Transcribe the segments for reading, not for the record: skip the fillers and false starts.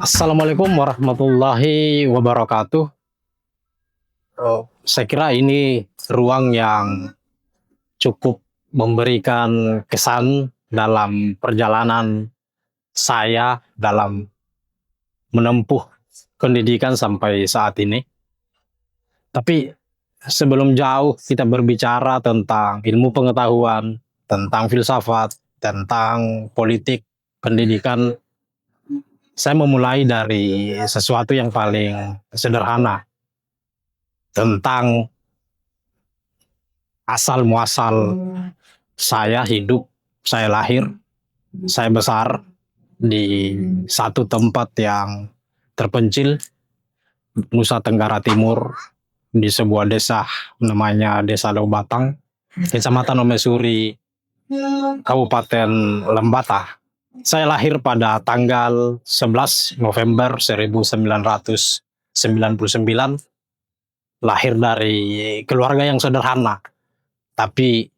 Assalamualaikum warahmatullahi wabarakatuh. Saya kira ini ruang yang cukup memberikan kesan dalam perjalanan saya dalam menempuh pendidikan sampai saat ini. Tapi sebelum jauh kita berbicara tentang ilmu pengetahuan, tentang filsafat, tentang politik, pendidikan, saya memulai dari sesuatu yang paling sederhana, tentang asal muasal saya hidup, saya lahir, saya besar di satu tempat yang terpencil, Nusa Tenggara Timur, di sebuah desa namanya Desa Leubatang, Kecamatan Omesuri, Kabupaten Lembata. Saya lahir pada tanggal 11 November 1999, lahir dari keluarga yang sederhana, tapi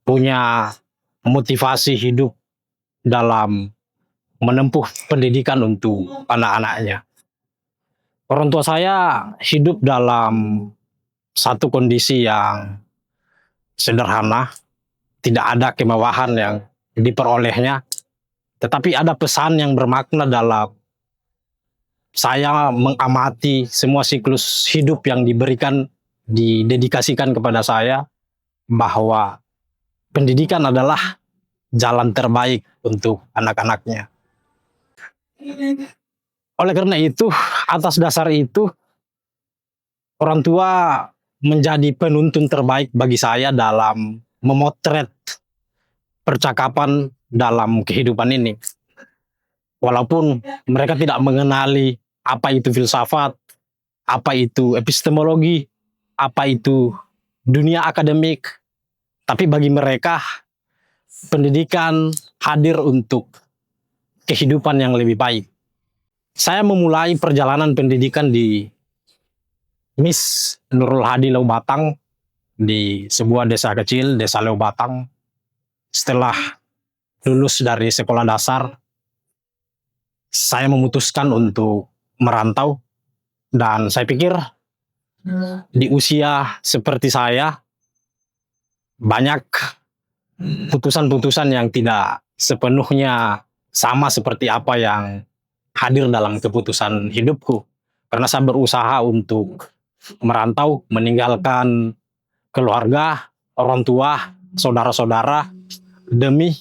punya motivasi hidup dalam menempuh pendidikan untuk anak-anaknya. Orang tua saya hidup dalam satu kondisi yang sederhana, tidak ada kemewahan yang diperolehnya, tetapi ada pesan yang bermakna dalam saya mengamati semua siklus hidup yang didedikasikan kepada saya, bahwa pendidikan adalah jalan terbaik untuk anak-anaknya. Oleh karena itu, atas dasar itu, orang tua menjadi penuntun terbaik bagi saya dalam memotret percakapan dalam kehidupan ini. Walaupun mereka tidak mengenali apa itu filsafat, apa itu epistemologi, apa itu dunia akademik, tapi bagi mereka pendidikan hadir untuk kehidupan yang lebih baik. Saya memulai perjalanan pendidikan di Miss Nurul Hadi Leubatang, di sebuah desa kecil, Desa Leubatang. Setelah lulus dari sekolah dasar, saya memutuskan untuk merantau, dan saya pikir di usia seperti saya, banyak putusan-putusan yang tidak sepenuhnya sama seperti apa yang hadir dalam keputusan hidupku. Karena saya berusaha untuk merantau, meninggalkan keluarga, orang tua, saudara-saudara, demi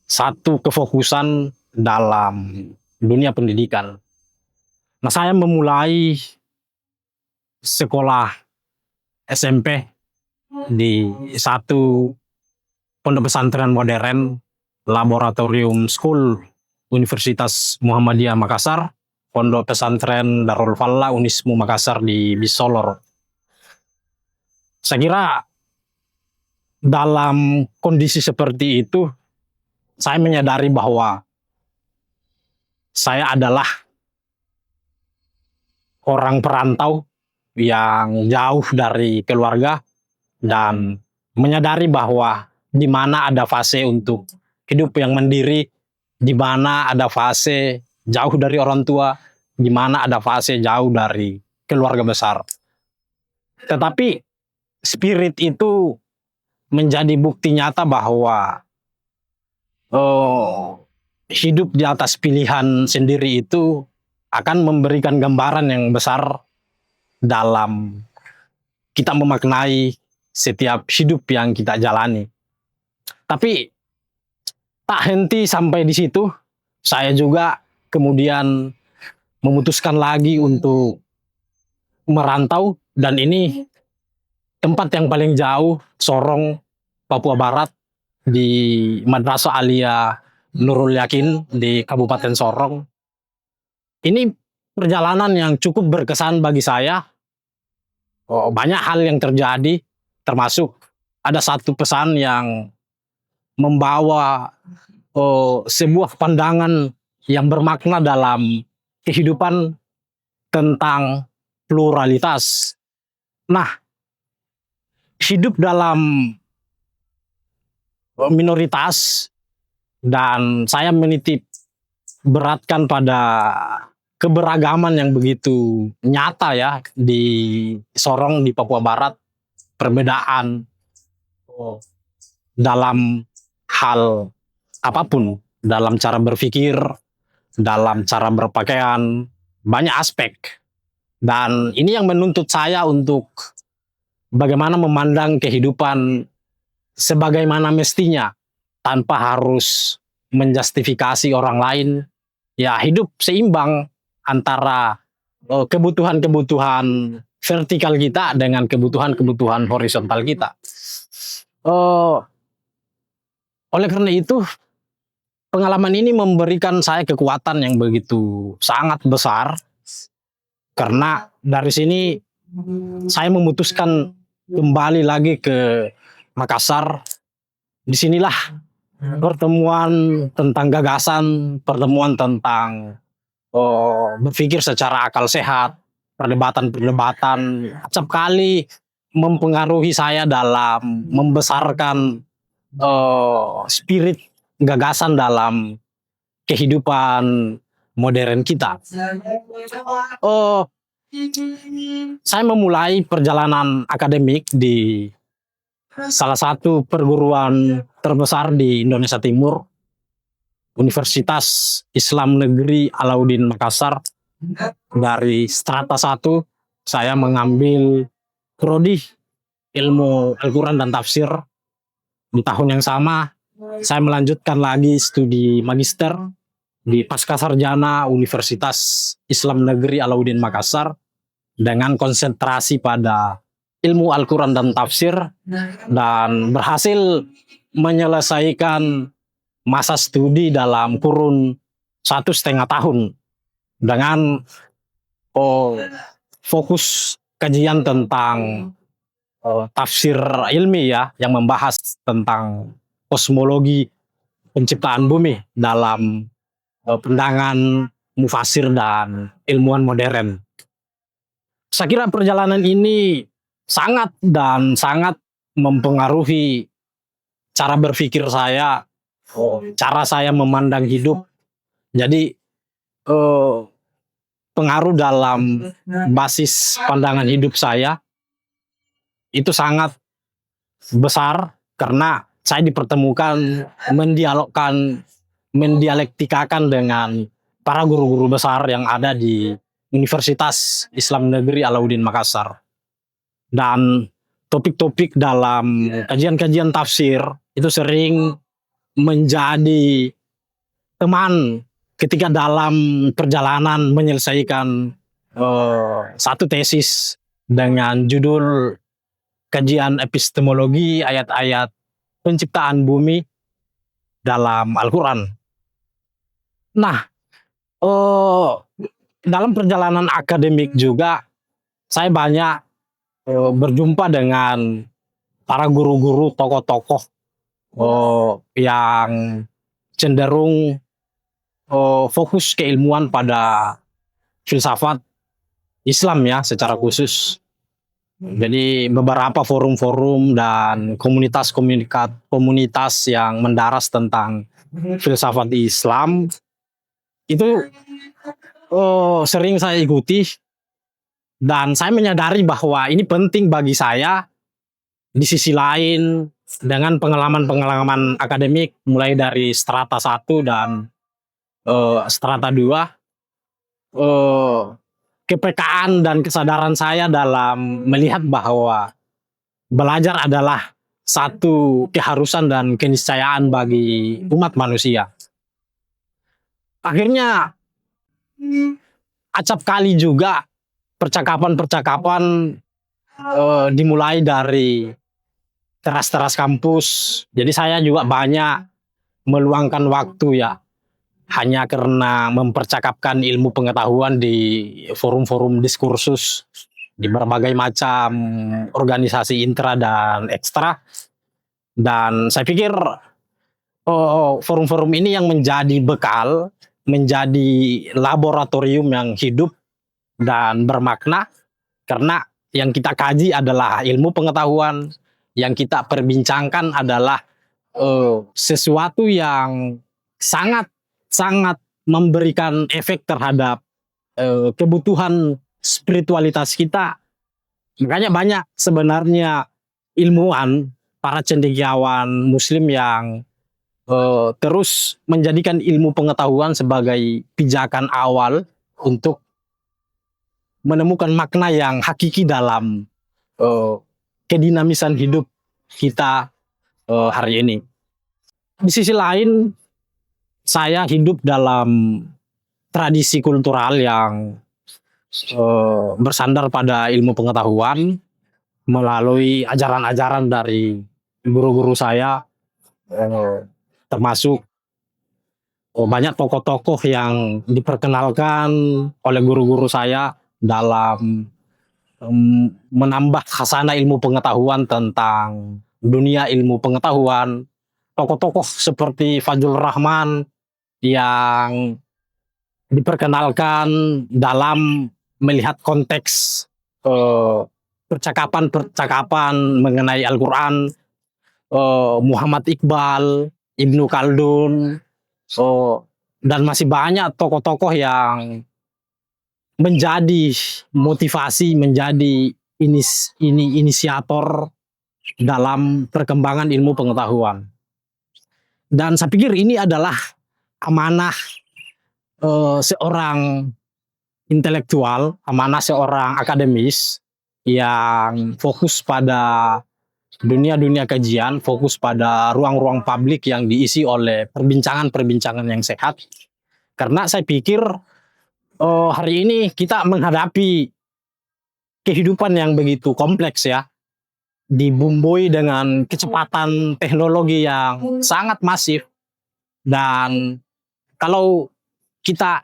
satu kefokusan dalam dunia pendidikan. Nah, saya memulai sekolah SMP di satu pondok pesantren modern, Laboratorium School Universitas Muhammadiyah Makassar, Pondok Pesantren Darul Falla Unismu Makassar di Bisolor. Saya kira dalam kondisi seperti itu, saya menyadari bahwa saya adalah orang perantau yang jauh dari keluarga, dan menyadari bahwa di mana ada fase untuk hidup yang mandiri, di mana ada fase jauh dari orang tua, di mana ada fase jauh dari keluarga besar. Tetapi spirit itu menjadi bukti nyata bahwa hidup di atas pilihan sendiri itu akan memberikan gambaran yang besar dalam kita memaknai setiap hidup yang kita jalani. Tapi tak henti sampai di situ, saya juga kemudian memutuskan lagi untuk merantau, dan ini tempat yang paling jauh, Sorong, Papua Barat, di Madrasah Aliyah Nurul Yakin di Kabupaten Sorong. Ini perjalanan yang cukup berkesan bagi saya. Banyak hal yang terjadi, termasuk ada satu pesan yang membawa sebuah pandangan yang bermakna dalam kehidupan tentang pluralitas. Nah, hidup dalam minoritas, dan saya menitip beratkan pada keberagaman yang begitu nyata ya di Sorong di Papua Barat, perbedaan dalam hal apapun, dalam cara berpikir, dalam cara berpakaian, banyak aspek. Dan ini yang menuntut saya untuk bagaimana memandang kehidupan sebagaimana mestinya, tanpa harus menjustifikasi orang lain. Ya, hidup seimbang antara kebutuhan-kebutuhan vertikal kita dengan kebutuhan-kebutuhan horizontal kita. Oleh karena itu, pengalaman ini memberikan saya kekuatan yang begitu sangat besar, karena dari sini saya memutuskan kembali lagi ke Makassar. Disinilah pertemuan tentang gagasan, pertemuan tentang berpikir secara akal sehat, perdebatan-perdebatan acap kali mempengaruhi saya dalam membesarkan spirit gagasan dalam kehidupan modern kita. Saya memulai perjalanan akademik di salah satu perguruan terbesar di Indonesia Timur, Universitas Islam Negeri Alauddin Makassar. Dari strata 1 saya mengambil prodi ilmu Al-Quran dan tafsir. Di tahun yang sama saya melanjutkan lagi studi magister di Pascasarjana Universitas Islam Negeri Alauddin Makassar dengan konsentrasi pada ilmu Al-Quran dan tafsir, dan berhasil menyelesaikan masa studi dalam kurun 1,5 tahun dengan fokus kajian tentang tafsir ilmi ya, yang membahas tentang kosmologi penciptaan bumi dalam pandangan mufasir dan ilmuwan modern. Saya kira perjalanan ini sangat mempengaruhi cara berpikir saya, cara saya memandang hidup. Jadi pengaruh dalam basis pandangan hidup saya itu sangat besar, karena saya dipertemukan, mendialektikakan dengan para guru-guru besar yang ada di Universitas Islam Negeri Alauddin Makassar. Dan topik-topik dalam kajian-kajian tafsir itu sering menjadi teman ketika dalam perjalanan menyelesaikan satu tesis dengan judul kajian epistemologi ayat-ayat penciptaan bumi dalam Al-Quran. Nah, dalam perjalanan akademik juga saya banyak berjumpa dengan para guru-guru, tokoh-tokoh yang cenderung fokus keilmuan pada filsafat Islam ya secara khusus. Jadi beberapa forum-forum dan komunitas yang mendaras tentang filsafat Islam itu sering saya ikuti, dan saya menyadari bahwa ini penting bagi saya. Di sisi lain, dengan pengalaman-pengalaman akademik mulai dari strata 1 dan strata 2, kepekaan dan kesadaran saya dalam melihat bahwa belajar adalah satu keharusan dan keniscayaan bagi umat manusia. Akhirnya acap kali juga percakapan-percakapan dimulai dari teras-teras kampus. Jadi saya juga banyak meluangkan waktu ya, hanya karena mempercakapkan ilmu pengetahuan di forum-forum diskursus di berbagai macam organisasi intra dan ekstra. Dan saya pikir forum-forum ini yang menjadi bekal, menjadi laboratorium yang hidup dan bermakna, karena yang kita kaji adalah ilmu pengetahuan, yang kita perbincangkan adalah sesuatu yang sangat memberikan efek terhadap kebutuhan spiritualitas kita. Makanya banyak sebenarnya ilmuwan, para cendekiawan muslim yang terus menjadikan ilmu pengetahuan sebagai pijakan awal untuk menemukan makna yang hakiki dalam kedinamisan hidup kita hari ini. Di sisi lain, saya hidup dalam tradisi kultural yang bersandar pada ilmu pengetahuan melalui ajaran-ajaran dari guru-guru saya, termasuk banyak tokoh-tokoh yang diperkenalkan oleh guru-guru saya dalam menambah khasanah ilmu pengetahuan tentang dunia ilmu pengetahuan. Tokoh-tokoh seperti Fadlur Rahman yang diperkenalkan dalam melihat konteks percakapan-percakapan mengenai Al-Quran, Muhammad Iqbal, Ibnu Khaldun, dan masih banyak tokoh-tokoh yang menjadi motivasi, menjadi inisiator dalam perkembangan ilmu pengetahuan. Dan saya pikir ini adalah amanah seorang intelektual, amanah seorang akademis yang fokus pada dunia-dunia kajian, fokus pada ruang-ruang publik yang diisi oleh perbincangan-perbincangan yang sehat. Karena saya pikir hari ini kita menghadapi kehidupan yang begitu kompleks ya, dibumbui dengan kecepatan teknologi yang sangat masif. Dan kalau kita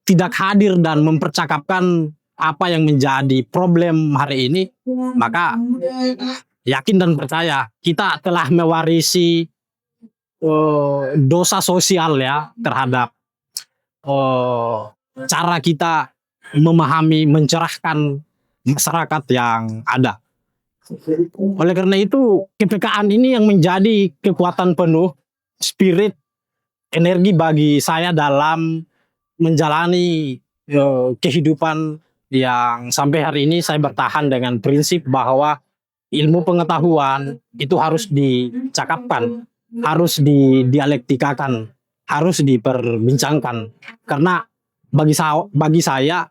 tidak hadir dan mempercakapkan apa yang menjadi problem hari ini, maka yakin dan percaya kita telah mewarisi dosa sosial ya terhadap cara kita memahami, mencerahkan masyarakat yang ada. Oleh karena itu, kepekaan ini yang menjadi kekuatan penuh, spirit, energi bagi saya dalam menjalani kehidupan yang sampai hari ini saya bertahan dengan prinsip bahwa ilmu pengetahuan itu harus dicakapkan, harus didialektikakan, harus diperbincangkan. Karena bagi saya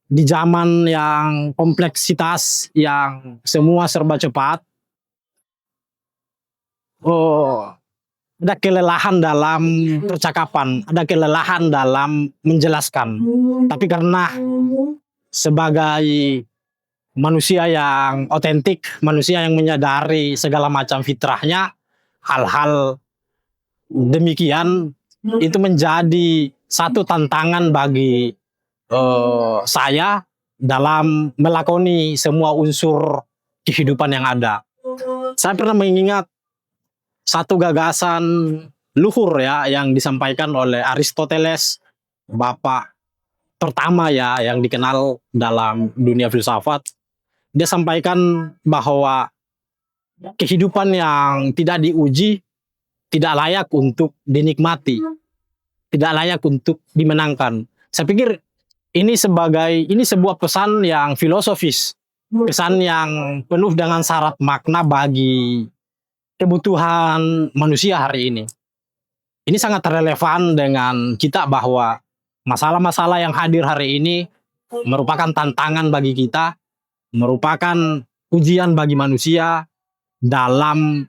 di zaman yang kompleksitas, yang semua serba cepat, ada kelelahan dalam percakapan, ada kelelahan dalam menjelaskan. Tapi karena sebagai manusia yang otentik, manusia yang menyadari segala macam fitrahnya, hal-hal demikian itu menjadi satu tantangan bagi saya dalam melakoni semua unsur kehidupan yang ada. Saya pernah mengingat satu gagasan luhur ya yang disampaikan oleh Aristoteles, bapak pertama ya yang dikenal dalam dunia filsafat. Dia sampaikan bahwa kehidupan yang tidak diuji tidak layak untuk dinikmati, tidak layak untuk dimenangkan. Saya pikir ini sebuah pesan yang filosofis, pesan yang penuh dengan syarat makna bagi kebutuhan manusia hari ini. Ini sangat relevan dengan kita bahwa masalah-masalah yang hadir hari ini merupakan tantangan bagi kita, merupakan ujian bagi manusia dalam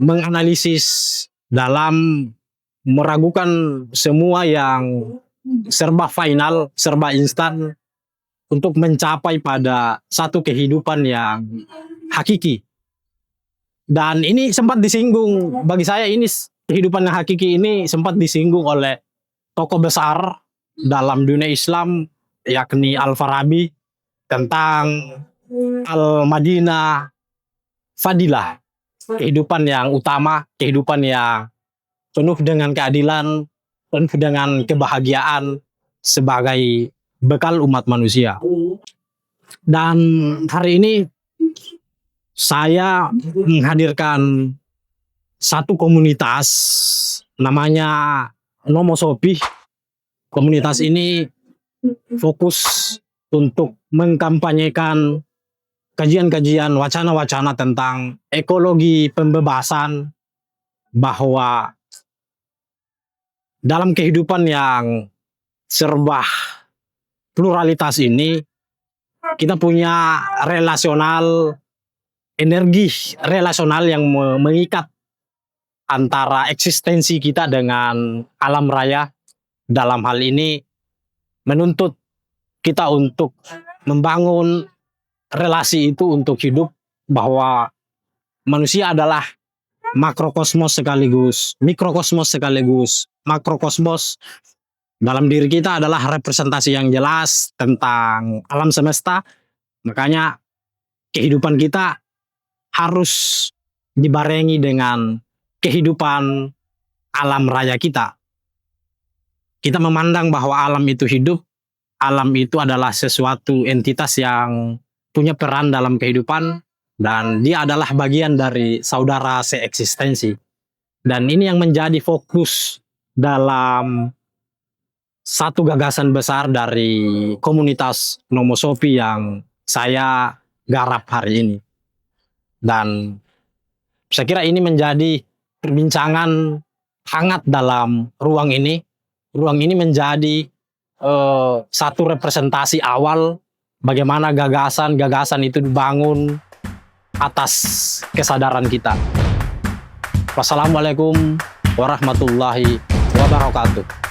menganalisis, dalam meragukan semua yang serba final, serba instan untuk mencapai pada satu kehidupan yang hakiki. Dan ini sempat disinggung, bagi saya ini kehidupan yang hakiki ini sempat disinggung oleh tokoh besar dalam dunia Islam, yakni Al-Farabi, tentang Al-Madinah Fadilah, kehidupan yang utama, kehidupan yang penuh dengan keadilan, penuh dengan kebahagiaan sebagai bekal umat manusia. Dan hari ini saya menghadirkan satu komunitas namanya Nomosobi. Komunitas ini fokus untuk mengkampanyekan kajian-kajian, wacana-wacana tentang ekologi pembebasan, bahwa dalam kehidupan yang serba pluralitas ini, kita punya energi relasional yang mengikat antara eksistensi kita dengan alam raya. Dalam hal ini menuntut kita untuk membangun relasi itu untuk hidup, bahwa manusia adalah makrokosmos sekaligus mikrokosmos sekaligus makrokosmos. Dalam diri kita adalah representasi yang jelas tentang alam semesta. Makanya kehidupan kita harus dibarengi dengan kehidupan alam raya kita. Kita memandang bahwa alam itu hidup, alam itu adalah sesuatu entitas yang punya peran dalam kehidupan, dan dia adalah bagian dari saudara seeksistensi. Dan ini yang menjadi fokus dalam satu gagasan besar dari komunitas Nomosofi yang saya garap hari ini. Dan saya kira ini menjadi perbincangan hangat dalam ruang ini. Ruang ini menjadi satu representasi awal bagaimana gagasan-gagasan itu dibangun atas kesadaran kita. Wassalamualaikum warahmatullahi wabarakatuh.